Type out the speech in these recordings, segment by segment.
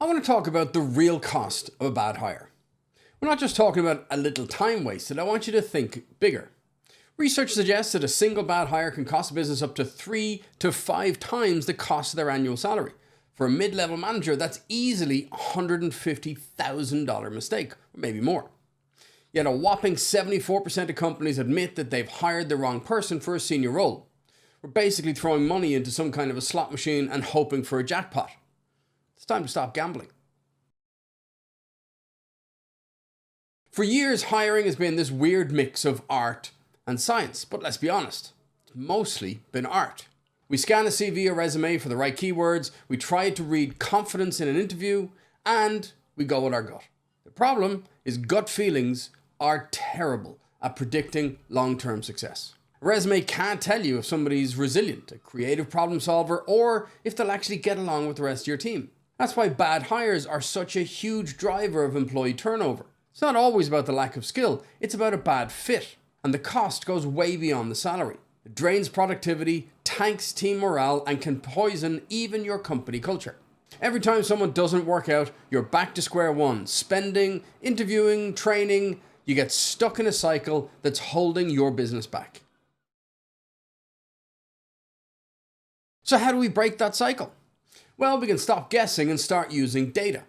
I want to talk about the real cost of a bad hire. We're not just talking about a little time wasted, I want you to think bigger. Research suggests that a single bad hire can cost a business up to 3 to 5 times the cost of their annual salary. For a mid-level manager, that's easily a $150,000 mistake, or maybe more. Yet a whopping 74% of companies admit that they've hired the wrong person for a senior role. We're basically throwing money into some kind of a slot machine and hoping for a jackpot. It's time to stop gambling. For years, hiring has been this weird mix of art and science, but let's be honest, it's mostly been art. We scan a CV or resume for the right keywords, we try to read confidence in an interview, and we go with our gut. The problem is gut feelings are terrible at predicting long-term success. A resume can't tell you if somebody's resilient, a creative problem solver, or if they'll actually get along with the rest of your team. That's why bad hires are such a huge driver of employee turnover. It's not always about the lack of skill, it's about a bad fit. And the cost goes way beyond the salary. It drains productivity, tanks team morale, and can poison even your company culture. Every time someone doesn't work out, you're back to square one. Spending, interviewing, training, you get stuck in a cycle that's holding your business back. So how do we break that cycle? Well, we can stop guessing and start using data.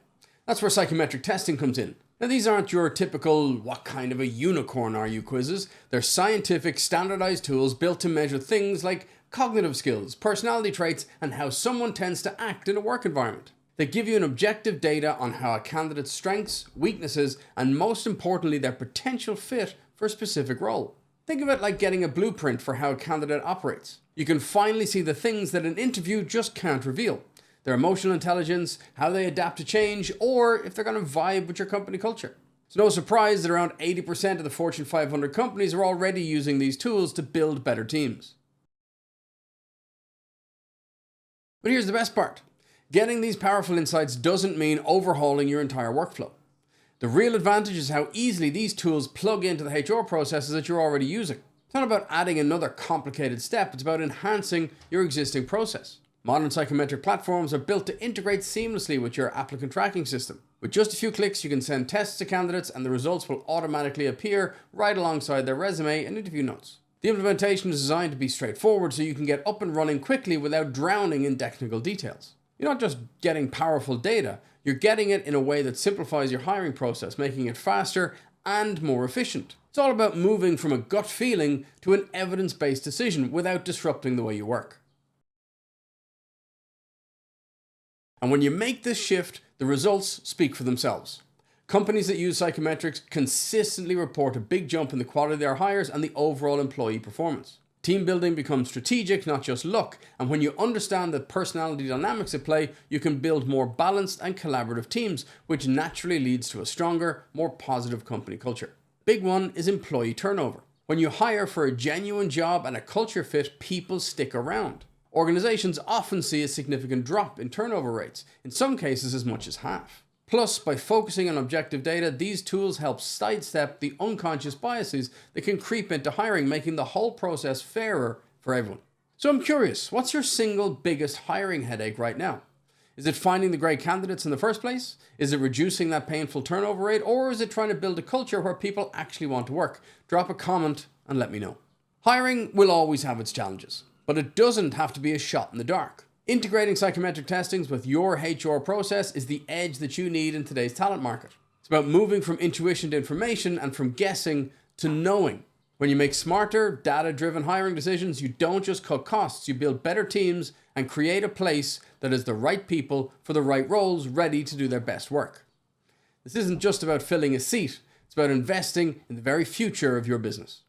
That's where psychometric testing comes in. Now, these aren't your typical "what kind of a unicorn are you" quizzes. They're scientific, standardized tools built to measure things like cognitive skills, personality traits, and how someone tends to act in a work environment. They give you an objective data on how a candidate's strengths, weaknesses, and most importantly, their potential fit for a specific role. Think of it like getting a blueprint for how a candidate operates. You can finally see the things that an interview just can't reveal. Their emotional intelligence, how they adapt to change, or if they're going to vibe with your company culture. It's no surprise that around 80% of the Fortune 500 companies are already using these tools to build better teams. But here's the best part. Getting these powerful insights doesn't mean overhauling your entire workflow. The real advantage is how easily these tools plug into the HR processes that you're already using. It's not about adding another complicated step, it's about enhancing your existing process. Modern psychometric platforms are built to integrate seamlessly with your applicant tracking system. With just a few clicks, you can send tests to candidates and the results will automatically appear right alongside their resume and interview notes. The implementation is designed to be straightforward so you can get up and running quickly without drowning in technical details. You're not just getting powerful data, you're getting it in a way that simplifies your hiring process, making it faster and more efficient. It's all about moving from a gut feeling to an evidence-based decision without disrupting the way you work. And when you make this shift, the results speak for themselves. Companies that use psychometrics consistently report a big jump in the quality of their hires and the overall employee performance. Team building becomes strategic, not just luck, and when you understand the personality dynamics at play, you can build more balanced and collaborative teams, which naturally leads to a stronger, more positive company culture. Big one is employee turnover. When you hire for a genuine job and a culture fit, people stick around. Organizations often see a significant drop in turnover rates, in some cases as much as half. Plus, by focusing on objective data, these tools help sidestep the unconscious biases that can creep into hiring, making the whole process fairer for everyone. So I'm curious, what's your single biggest hiring headache right now? Is it finding the great candidates in the first place? Is it reducing that painful turnover rate? Or is it trying to build a culture where people actually want to work? Drop a comment and let me know. Hiring will always have its challenges, but it doesn't have to be a shot in the dark. Integrating psychometric testings with your HR process is the edge that you need in today's talent market. It's about moving from intuition to information and from guessing to knowing. When you make smarter, data-driven hiring decisions, you don't just cut costs, you build better teams and create a place that has the right people for the right roles ready to do their best work. This isn't just about filling a seat, it's about investing in the very future of your business.